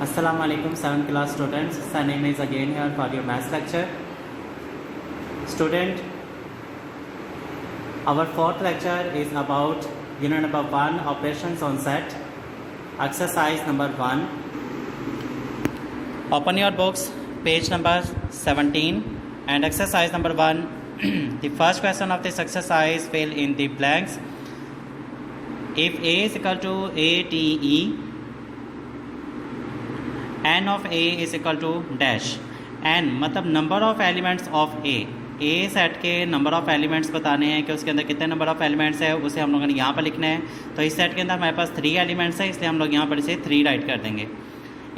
Assalamu alaikum 7th class students. Salim is again here for your maths lecture. Student, our fourth lecture is about unit number 1 operations on set, exercise number 1. Open your books, page number 17 and exercise number 1. The first question of this exercise, fill in the blanks. If A is equal to ATE, n of A is equal to dash. n मतलब number of elements of A set के number of elements बताने हैं कि उसके अंदर कितने number of elements है, उसे हम लोगों ने यहाँ पर लिखना है। तो इस सेट के अंदर हमारे पास 3 एलिमेंट्स है, इसलिए हम लोग यहाँ पर इसे 3 राइट कर देंगे।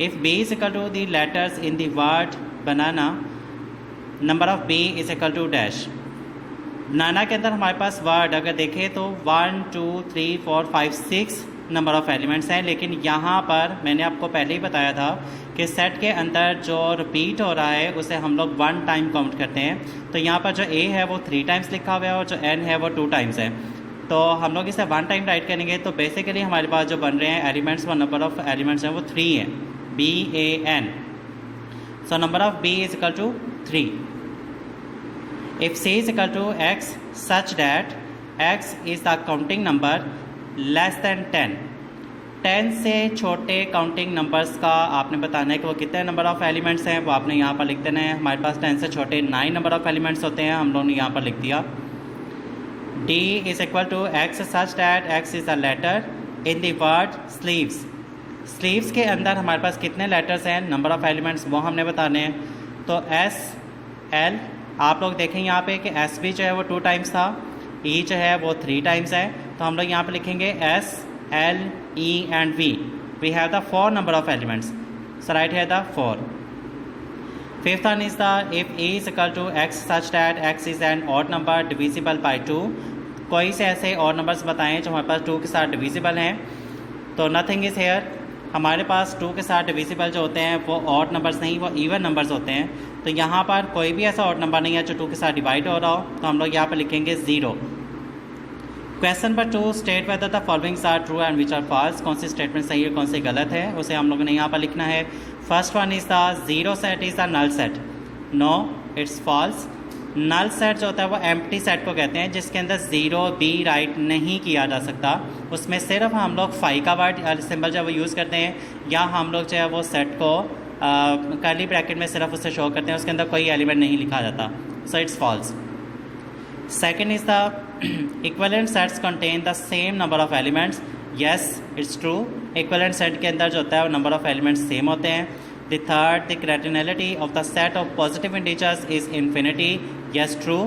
If B is equal to the letters in the word banana, number of B is equal to dash. Banana के अंदर हमारे पास वर्ड अगर देखें तो 1 2 3 4 5 6 नंबर ऑफ़ एलिमेंट्स हैं, लेकिन यहाँ पर मैंने आपको पहले ही बताया था कि सेट के अंदर जो रिपीट हो रहा है उसे हम लोग 1 टाइम काउंट करते हैं। तो यहाँ पर जो ए है वो 3 टाइम्स लिखा हुआ है और जो एन है वो 2 टाइम्स है। तो हम लोग इसे 1 टाइम राइट करेंगे। तो बेसिकली हमारे पास जो बन रहे हैं एलिमेंट्स, वो नंबर ऑफ़ एलिमेंट्स हैं वो 3 हैं, BAN। So number of B is equal to 3। If C is equal to X such that X is the counting number less than 10 से छोटे काउंटिंग नंबर्स का आपने बताना है कि वो कितने नंबर ऑफ़ एलिमेंट्स हैं, वो आपने यहाँ पर लिख देना है। हमारे पास 10 से छोटे 9 नंबर ऑफ़ एलिमेंट्स होते हैं, हम लोगों ने यहाँ पर लिख दिया। D is equal to X such that X is a letter in the word sleeves. Sleeves के अंदर हमारे पास कितने लेटर्स हैं, नंबर ऑफ़ एलिमेंट्स, वो हमने बताने हैं। तो S L आप लोग देखें यहाँ पे कि S भी जो है वो 2 टाइम्स था, E जो है वो 3 टाइम्स है। तो हम लोग यहाँ पे लिखेंगे S L E and V. We have the 4 number of elements. So right here the 4. Fifth one is the if A is equal to X such that X is an odd number divisible by 2. कोई से ऐसे odd numbers बताएं जो हमारे पास 2 के साथ divisible हैं। तो nothing is here. हमारे पास 2 के साथ divisible जो होते हैं वो odd numbers नहीं, वो even numbers होते हैं। तो यहाँ पर कोई भी ऐसा odd number नहीं है जो 2 के साथ divide हो रहा हो, तो हम लोग यहाँ पर लिखेंगे 0। Question number 2, state whether the followings are true and which are false. कौन सी स्टेटमेंट सही है कौन सी गलत है, उसे हम लोगों ने यहाँ पर लिखना है। First one is the zero set is the null set. No, it's false. Null set जो होता है वो एम्प्टी सेट को कहते हैं जिसके अंदर 0 भी राइट नहीं किया जा सकता। उसमें सिर्फ हम लोग फाई का वर्ड सिंबल जो है वो यूज़ करते हैं, या हम लोग जो है वो सेट को कर्ली ब्रैकेट में सिर्फ उसे शो करते हैं, उसके अंदर कोई एलिमेंट नहीं लिखा जाता। So it's false. Second is the equivalent sets contain the same number of elements. Yes, it's true. Equivalent set के अंदर जो होता है वो number of elements same होते हैं। The third, the cardinality of the set of positive integers is infinity. Yes, true.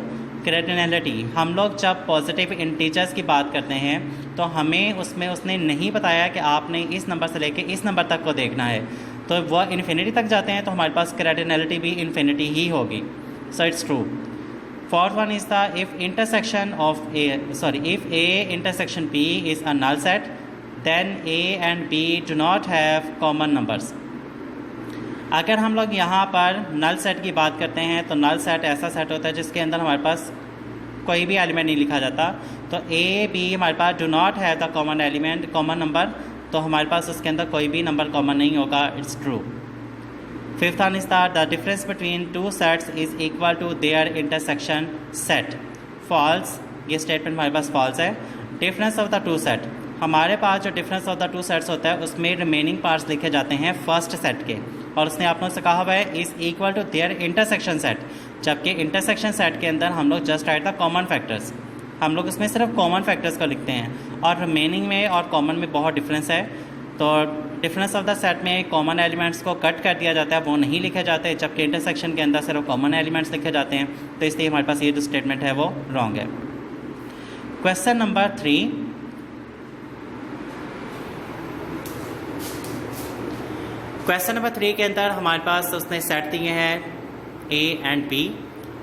Cardinality, हम लोग जब positive integers की बात करते हैं तो हमें उसमें उसने नहीं बताया कि आपने इस नंबर से लेके इस नंबर तक को देखना है, तो वह इन्फिनिटी तक जाते हैं तो हमारे पास cardinality भी इन्फिनिटी ही होगी। So it's true. Fourth one is the if A intersection B is a null set, then A and B do not have common numbers. अगर हम लोग यहाँ पर नल सेट की बात करते हैं तो नल सेट ऐसा सेट होता है जिसके अंदर हमारे पास कोई भी एलिमेंट नहीं लिखा जाता। तो A B हमारे पास do not have the common element, common number, तो हमारे पास उसके अंदर कोई भी नंबर कॉमन नहीं होगा। It's true. Fifth one is that the difference between 2 sets is equal to their intersection set. False, ये स्टेटमेंट हमारे पास false है। Difference of the 2 set, हमारे पास जो difference of the 2 sets होता है उसमें remaining parts लिखे जाते हैं फर्स्ट सेट के, और उसने आप लोगों से कहा हुआ है is equal to their intersection set, जबकि intersection set के अंदर हम लोग just write the common factors, हम लोग उसमें सिर्फ कॉमन फैक्टर्स को लिखते हैं, और रिमेनिंग में और कॉमन में बहुत डिफरेंस है। तो डिफरेंस ऑफ द सेट में कॉमन एलिमेंट्स को कट कर दिया जाता है, वो नहीं लिखे जाते, जबकि इंटरसेक्शन के अंदर सिर्फ कॉमन एलिमेंट्स लिखे जाते हैं। तो इसलिए हमारे पास ये जो स्टेटमेंट है वो रॉन्ग है। क्वेश्चन नंबर 3, क्वेश्चन नंबर 3 के अंदर हमारे पास उसने सेट दिए हैं A and B।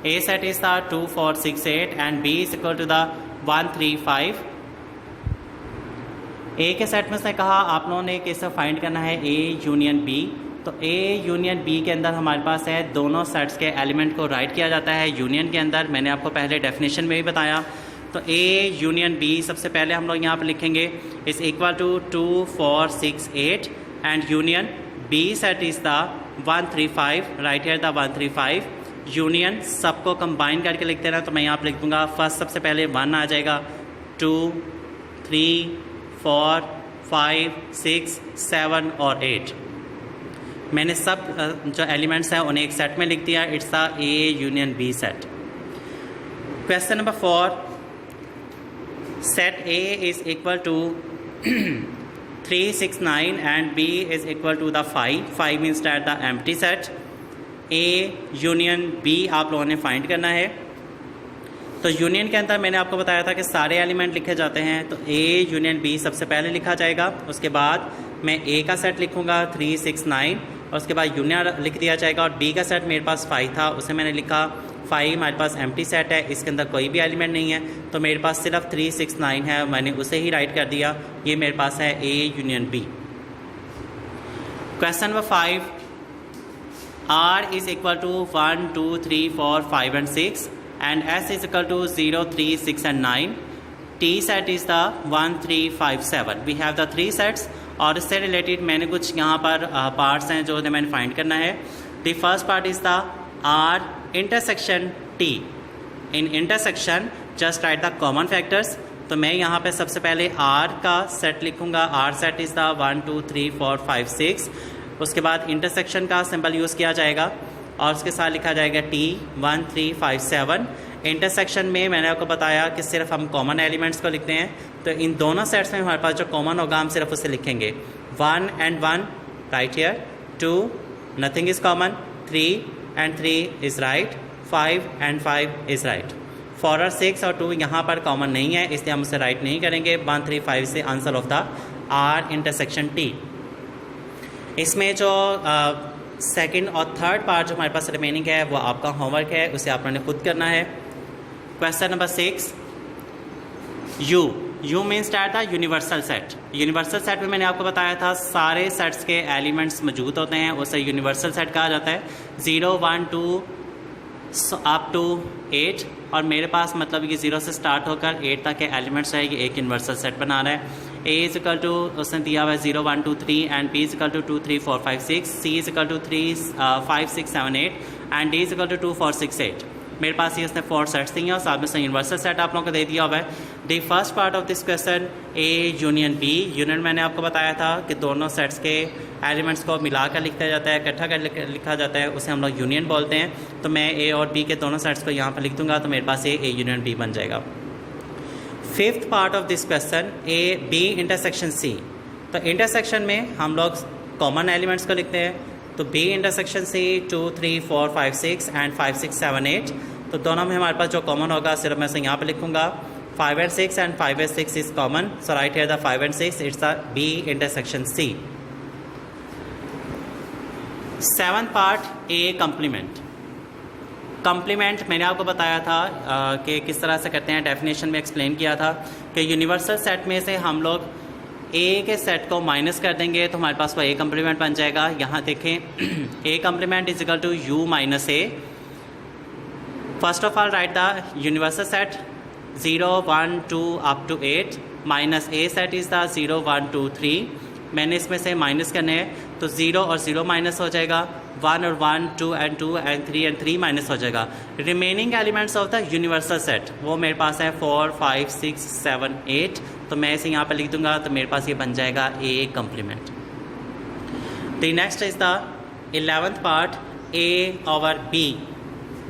A set is the 2 4 6 8 and B is equal to the 1 3 5। A के सेट में उसने कहा आप लोगों ने कैसे फाइंड करना है A यूनियन B। तो A यूनियन B के अंदर हमारे पास है दोनों सेट्स के एलिमेंट को राइट किया जाता है यूनियन के अंदर, मैंने आपको पहले डेफिनेशन में भी बताया। तो A यूनियन B सबसे पहले हम लोग यहाँ पर लिखेंगे is equal to 2 4 6 8 and union B set is the 135, right here the 135 union, सबको कंबाइन करके लिखते हैं ना, तो मैं यहाँ पर लिख दूँगा फर्स्ट सबसे पहले 1 आ जाएगा, 2 3 4 5 6 7 और 8। मैंने सब जो एलिमेंट्स हैं उन्हें एक सेट में लिख दिया, it's the A union B set. Question number 4, set A is equal to 3 6 9 and B is equal to the 5 means that the empty set A union B आप लोगों ने फाइंड करना है। तो यूनियन के अंदर मैंने आपको बताया था कि सारे एलिमेंट लिखे जाते हैं, तो A यूनियन B सबसे पहले लिखा जाएगा, उसके बाद मैं A का सेट लिखूँगा 3 6 9 और उसके बाद यूनियन लिख दिया जाएगा, और B का सेट मेरे पास 5 था, उसे मैंने लिखा 5 हमारे पास एम्प्टी सेट है, इसके अंदर कोई भी एलिमेंट नहीं है, तो मेरे पास सिर्फ 3 6 9 है, मैंने उसे ही राइट कर दिया, ये मेरे पास है A union B। Question number 5, R is equal to 1 2 3 4 5 and 6 and S is equal to 0 3 6 and 9। T set is the 1 3 5 7। We have the 3 sets और इससे रिलेटेड मैंने कुछ यहाँ पर पार्ट्स हैं जो मैंने फाइंड करना है। The first part is the R intersection T। In intersection just right the common factors, तो मैं यहाँ पे सबसे पहले R का सेट लिखूँगा, R सेट इज़ द 1 2 3 4 5 6। उसके बाद इंटरसेक्शन का सिंबल यूज़ किया जाएगा और उसके साथ लिखा जाएगा T 1 3 5 7। इंटरसेक्शन में मैंने आपको बताया कि सिर्फ हम कॉमन एलिमेंट्स को लिखते हैं, तो इन दोनों सेट्स में हमारे पास जो कॉमन होगा हम सिर्फ उसे लिखेंगे। 1 and 1 right here, 2 nothing is common, 3 and 3 is right, 5 and 5 is right. 4 और 6 और 2 यहाँ पर कॉमन नहीं है, इसलिए हम उसे राइट नहीं करेंगे। 1 3 5 से answer of the R intersection T। इसमें जो सेकंड और थर्ड पार्ट जो हमारे पास रिमेनिंग है वो आपका होमवर्क है, उसे आप लोगों ने खुद करना है। Question number 6, you means that the universal set. Universal set में मैंने आपको बताया था सारे सेट्स के एलिमेंट्स मौजूद होते हैं, उसे यूनिवर्सल सेट कहा जाता है। 0 1 2 अप टू 8, और मेरे पास मतलब ये 0 से स्टार्ट होकर 8 तक के एलिमेंट्स रहेंगे, एक यूनिवर्सल सेट बना रहा है। A इज इक्वल टू उसने दिया हुआ है 0 1 2 3 and B is equal to 2 3 4 5 6, C is equal to 3 5 6 7 8 and D is equal to 2 4 6 8। मेरे पास ये उसने 4 सेट्स दिए हैं और साथ में से यूनिवर्सल सेट आप लोगों को दे दिया हुआ है। The first part of this question A union B। Union मैंने आपको बताया था कि दोनों सेट्स के एलिमेंट्स को मिलाकर लिखा जाता है, इकट्ठा कर लिखा जाता है, उसे हम लोग यूनियन बोलते हैं। तो मैं A और B के दोनों सेट्स को यहाँ पर लिख दूँगा, तो मेरे पास A यूनियन B बन जाएगा। Fifth part of this question A B intersection C। तो इंटरसेक्शन में हम लोग कॉमन एलिमेंट्स को लिखते हैं, तो B इंटरसेक्शन C 2 3 4 5 6 एंड 5 6 7 8। तो दोनों में हमारे पास जो कॉमन होगा सिर्फ मैं से यहाँ पे लिखूँगा 5 and 6 and 5 and 6 is common, so right here the 5 and 6 it's the B intersection C। Seventh part A complement. Complement मैंने आपको बताया था कि किस तरह से करते हैं, डेफिनेशन में एक्सप्लेन किया था कि यूनिवर्सल सेट में से हम लोग A के सेट को माइनस कर देंगे तो हमारे पास वो A कम्प्लीमेंट बन जाएगा। यहाँ देखें A complement is equal to U minus A। First of all right the universal set 0 1 2 up to 8 minus A set is the 0 1 2 3। मैंने इसमें से माइनस करने हैं तो 0 और 0 माइनस हो जाएगा, 1 और 1 2 and 2 and 3 and 3 माइनस हो जाएगा। Remaining elements of the universal set वो मेरे पास है 4 5 6 7 8। तो मैं इसे यहाँ पर लिख दूंगा, तो मेरे पास ये बन जाएगा A complement. The next is the 11th part A over B।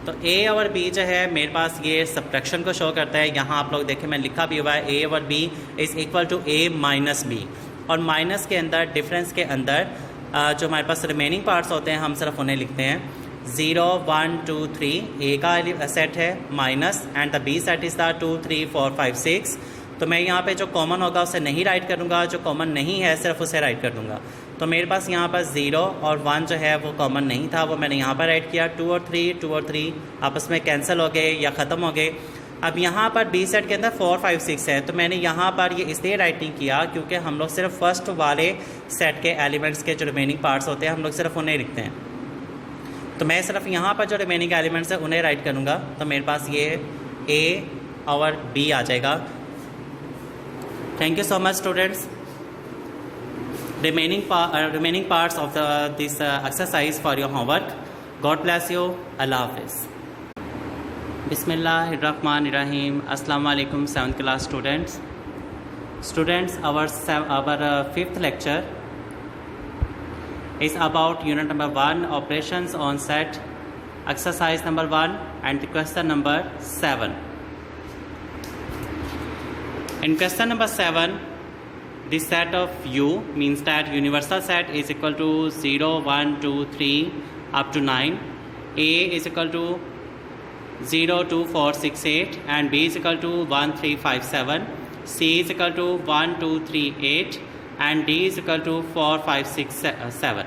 तो A ओवर B जो है मेरे पास ये सब्ट्रैक्शन को शो करता है। यहाँ आप लोग देखें मैं लिखा भी हुआ है A over B is equal to A minus B, और माइनस के अंदर डिफरेंस के अंदर जो हमारे पास रिमेनिंग पार्ट्स होते हैं हम सिर्फ उन्हें लिखते हैं। 0 1 2 3 A का सेट है minus and the B set is the 2 3 4 5 6। तो मैं यहाँ पे जो कॉमन होगा उसे नहीं राइट करूँगा, जो कॉमन नहीं है सिर्फ उसे राइट कर दूँगा। तो मेरे पास यहाँ पर 0 और 1 जो है वो कॉमन नहीं था, वो मैंने यहाँ पर राइट किया। 2 और 3 आपस में कैंसिल हो गए या ख़त्म हो गए। अब यहाँ पर B सेट के अंदर 4 5 6 है, तो मैंने यहाँ पर ये इसलिए राइट नहीं किया क्योंकि हम लोग सिर्फ फर्स्ट वाले सेट के एलिमेंट्स के जो रिमेनिंग पार्ट्स होते हैं हम लोग सिर्फ उन्हें लिखते हैं। तो मैं सिर्फ यहाँ पर जो रिमेनिंग एलिमेंट्स है उन्हें राइट करूँगा, तो मेरे पास ये A और B आ जाएगा। Thank you so much students. remaining parts of this exercise for your homework. God bless you. Allah Hafiz. Bismillahirrahmanirrahim. Assalamu alaikum 7th class students. Students, our 5th lecture is about unit number 1, operations on set, exercise number 1 and the question number 7. In question number 7, the set of U means that universal set is equal to 0, 1, 2, 3 up to 9. A is equal to 0, 2, 4, 6, 8 and B is equal to 1, 3, 5, 7. C is equal to 1, 2, 3, 8 and D is equal to 4, 5, 6, 7.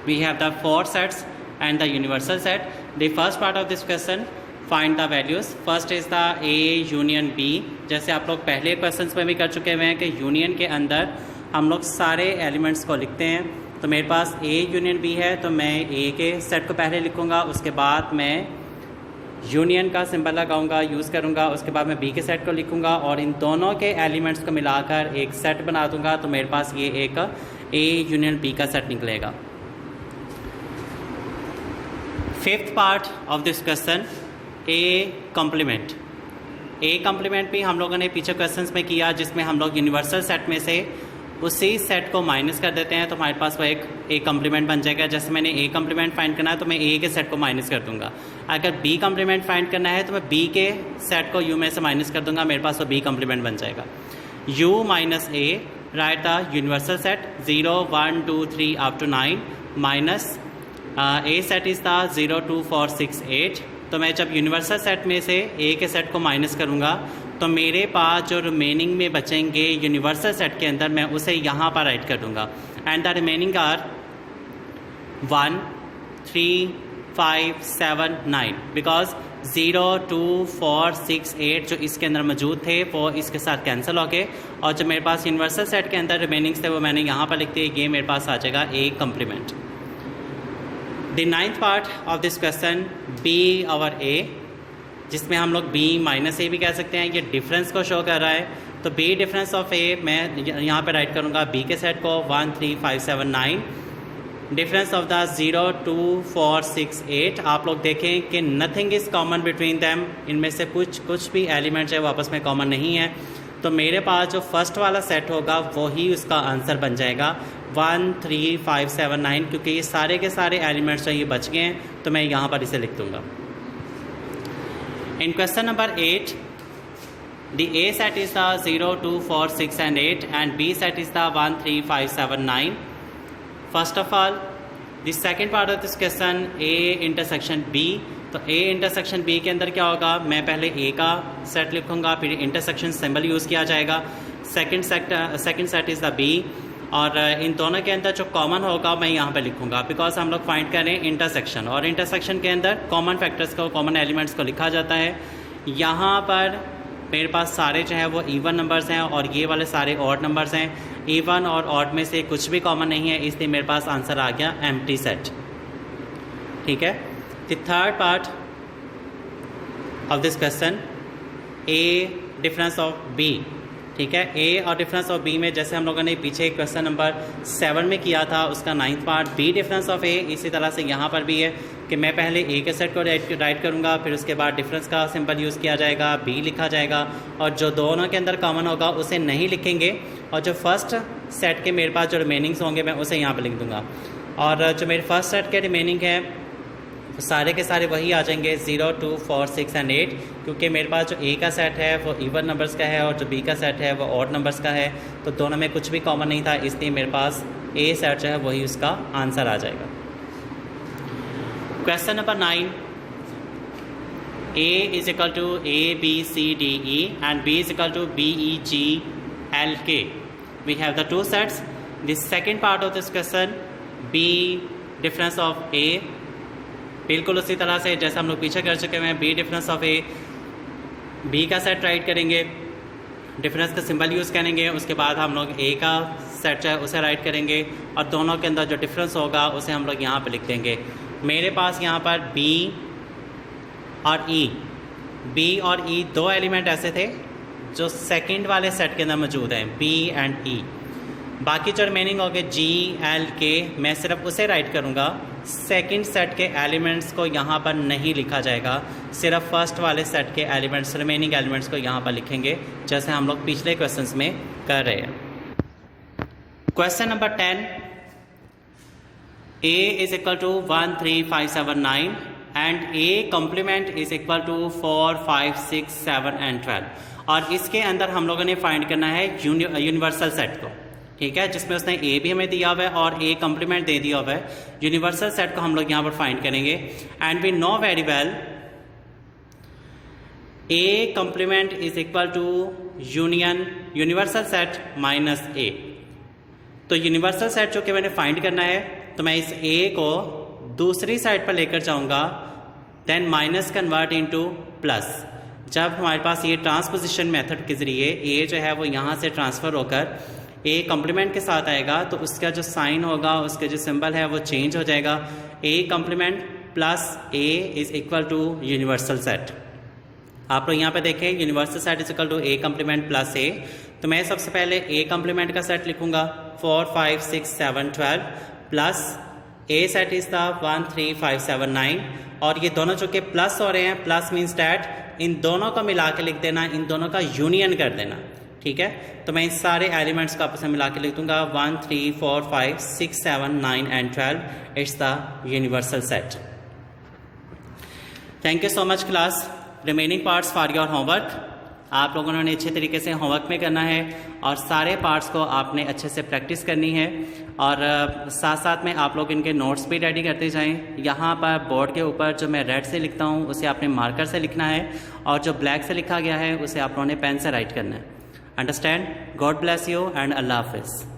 We have the 4 sets and the universal set. The first part of this question, find the values. First is the A union B. जैसे आप लोग पहले questions में भी कर चुके हुए हैं कि यूनियन के अंदर हम लोग सारे एलिमेंट्स को लिखते हैं. तो मेरे पास A यूनियन B है तो मैं A के सेट को पहले लिखूँगा, उसके बाद मैं यूनियन का सिंबल लगाऊंगा, यूज़ करूंगा, उसके बाद मैं B के सेट को लिखूंगा और इन दोनों के एलिमेंट्स को मिलाकर एक सेट बना दूंगा. तो मेरे पास ये एक A यूनियन B का सेट निकलेगा. Fifth part of this question, A complement. A complement भी हम लोगों ने पीछे क्वेश्चंस में किया, जिसमें हम लोग यूनिवर्सल सेट में से उसी सेट को माइनस कर देते हैं तो हमारे पास वो एक A कॉम्प्लीमेंट बन जाएगा. जैसे मैंने A कॉम्प्लीमेंट फाइंड करना है तो मैं A के सेट को माइनस कर दूंगा. अगर B कॉम्प्लीमेंट फाइंड करना है तो मैं B के सेट को U में से माइनस कर दूंगा, मेरे पास वो B कॉम्प्लीमेंट बन जाएगा. U minus A, right the universal set 0, 1, 2, 3 up to 9 minus A set is the 0, 2, 4, 6, 8. तो मैं जब यूनिवर्सल सेट में से A के सेट को माइनस करूँगा तो मेरे पास जो रिमेनिंग में बचेंगे यूनिवर्सल सेट के अंदर, मैं उसे यहाँ पर राइट कर दूँगा. And the remaining are 1, 3, 5, 7, 9 because 0, 2, 4, 6, 8 जो इसके अंदर मौजूद थे वो इसके साथ कैंसिल हो गए और जो मेरे पास यूनिवर्सल सेट के अंदर रिमेनिंग्स थे वो मैंने यहाँ पर लिख दिए. ये मेरे पास आ जाएगा A complement. The 9th part of this question, B और A, जिसमें हम लोग B माइनस A भी कह सकते हैं. ये डिफरेंस को शो कर रहा है तो B डिफरेंस ऑफ A मैं यहाँ पे राइट करूँगा B के सेट को 1, 3, 5, 7, 9. Difference of the 0, 2, 4, 6, 8. आप लोग देखें कि nothing is common between them. इनमें से कुछ भी एलिमेंट्स है वो आपस में कॉमन नहीं है. तो मेरे पास जो फर्स्ट वाला सेट होगा वही उसका आंसर बन जाएगा 1, 3, 5, 7, 9. क्योंकि ये सारे के सारे एलिमेंट्स जो ये बच गए हैं तो मैं यहाँ पर इसे लिख दूँगा. In question number 8, the A set is the 0, 2, 4, 6 and 8 and B set is the 1, 3, 5, 7, 9. First of all, the second part of this question, A intersection B. तो A इंटरसेक्शन B के अंदर क्या होगा, मैं पहले A का सेट लिखूँगा, फिर इंटरसेक्शन सिंबल यूज़ किया जाएगा. Second set is the B और इन दोनों के अंदर जो कॉमन होगा मैं यहाँ पे लिखूँगा बिकॉज हम लोग फाइंड करें इंटरसेक्शन. और इंटरसेक्शन के अंदर कॉमन फैक्टर्स को, कॉमन एलिमेंट्स को लिखा जाता है. यहाँ पर मेरे पास सारे जो है वो इवन नंबर्स हैं और ये वाले सारे ऑड नंबर्स हैं. इवन और ऑड में से कुछ भी कॉमन नहीं है, इसलिए मेरे पास आंसर आ गया एम्प्टी सेट. ठीक है. The third part of this question, A difference of B. ठीक है. A और डिफरेंस ऑफ B में जैसे हम लोगों ने पीछे क्वेश्चन नंबर 7 में किया था उसका 9th part, B difference of A. इसी तरह से यहाँ पर भी है कि मैं पहले A के सेट को राइट करूँगा, फिर उसके बाद डिफरेंस का सिंबल यूज़ किया जाएगा, B लिखा जाएगा और जो दोनों के अंदर कॉमन होगा उसे नहीं लिखेंगे और जो फर्स्ट सेट के मेरे पास जो रिमेनिंग्स होंगे मैं उसे यहाँ पर लिख दूँगा. और जो मेरे फर्स्ट सेट के रिमेनिंग है तो सारे के सारे वही आ जाएंगे 0, 2, 4, 6 and 8. क्योंकि मेरे पास जो A का सेट है वो इवन नंबर्स का है और जो B का सेट है वो ऑड नंबर्स का है. तो दोनों में कुछ भी कॉमन नहीं था, इसलिए मेरे पास A सेट जो है वही उसका आंसर आ जाएगा. Question number 9, A is equal to A, B, C, D, E and B is equal to B, E, G, L, K. We have the two sets. The second part of this question, B difference of A. बिल्कुल उसी तरह से जैसे हम लोग पीछे कर चुके हैं, B difference of A. B का सेट राइट करेंगे, डिफरेंस का सिंबल यूज़ करेंगे, उसके बाद हम लोग A का सेट जो है उसे राइट करेंगे और दोनों के अंदर जो डिफरेंस होगा उसे हम लोग यहाँ पर लिख देंगे. मेरे पास यहाँ पर B और E दो एलिमेंट ऐसे थे जो सेकंड वाले सेट के अंदर मौजूद हैं, B एंड E. बाकी जो रिमेनिंग हो गए जी एल के, मैं सिर्फ उसे राइट करूँगा, सेकंड सेट के एलिमेंट्स को यहाँ पर नहीं लिखा जाएगा, सिर्फ फर्स्ट वाले सेट के एलिमेंट्स, रिमेनिंग एलिमेंट्स को यहाँ पर लिखेंगे, जैसे हम लोग पिछले क्वेश्चंस में कर रहे हैं। Question number 10, a is equal to 1 3 5 7 9 and a complement is equal to 4 5 6 7 and 12। और इसके अंदर हम लोगों ने फाइंड करना है यूनिवर्सल सेट को, ठीक है, जिसमें उसने a भी हमें दिया हुआ है और a कम्प्लीमेंट दे दिया हुआ है। यूनिवर्सल सेट को हम लोग यहाँ पर फाइंड करेंगे and we know very well a complement is equal to union universal set minus a। तो यूनिवर्सल सेट जो कि मैंने फाइंड करना है, तो मैं इस a को दूसरी साइड पर लेकर जाऊंगा, then minus convert into plus. जब हमारे पास ये ट्रांसपोजिशन मेथड के ज़रिए a जो है वो यहाँ से ट्रांसफ़र होकर a कम्प्लीमेंट के साथ आएगा, तो उसका जो साइन होगा, उसका जो सिंबल है वो चेंज हो जाएगा। a complement plus a is equal to universal set. आप लोग यहाँ पे देखें, universal set is equal to a complement plus a। तो मैं सबसे पहले a कम्प्लीमेंट का सेट लिखूंगा 4 5 6 7 12 plus a set is the 1 3 5 7 9, और ये दोनों जो कि प्लस हो रहे हैं, प्लस मीन्स डैट इन दोनों को मिला के लिख देना, इन दोनों का यूनियन कर देना, ठीक है। तो मैं इन सारे एलिमेंट्स को आपस में मिला के लिख दूंगा 1 3 4 5 6 7 9 and 12 it's the universal set. Thank you so much class. Remaining parts for your homework आप लोगों ने अच्छे तरीके से होमवर्क में करना है और सारे पार्ट्स को आपने अच्छे से प्रैक्टिस करनी है, और साथ साथ में आप लोग इनके नोट्स भी रेडी करते जाएं। यहाँ पर बोर्ड के ऊपर जो मैं रेड से लिखता हूँ उसे आपने मार्कर से लिखना है, और जो ब्लैक से लिखा गया है उसे आप लोगों ने पेन से राइट करना है। Understand? God bless you and Allah हाफिज़।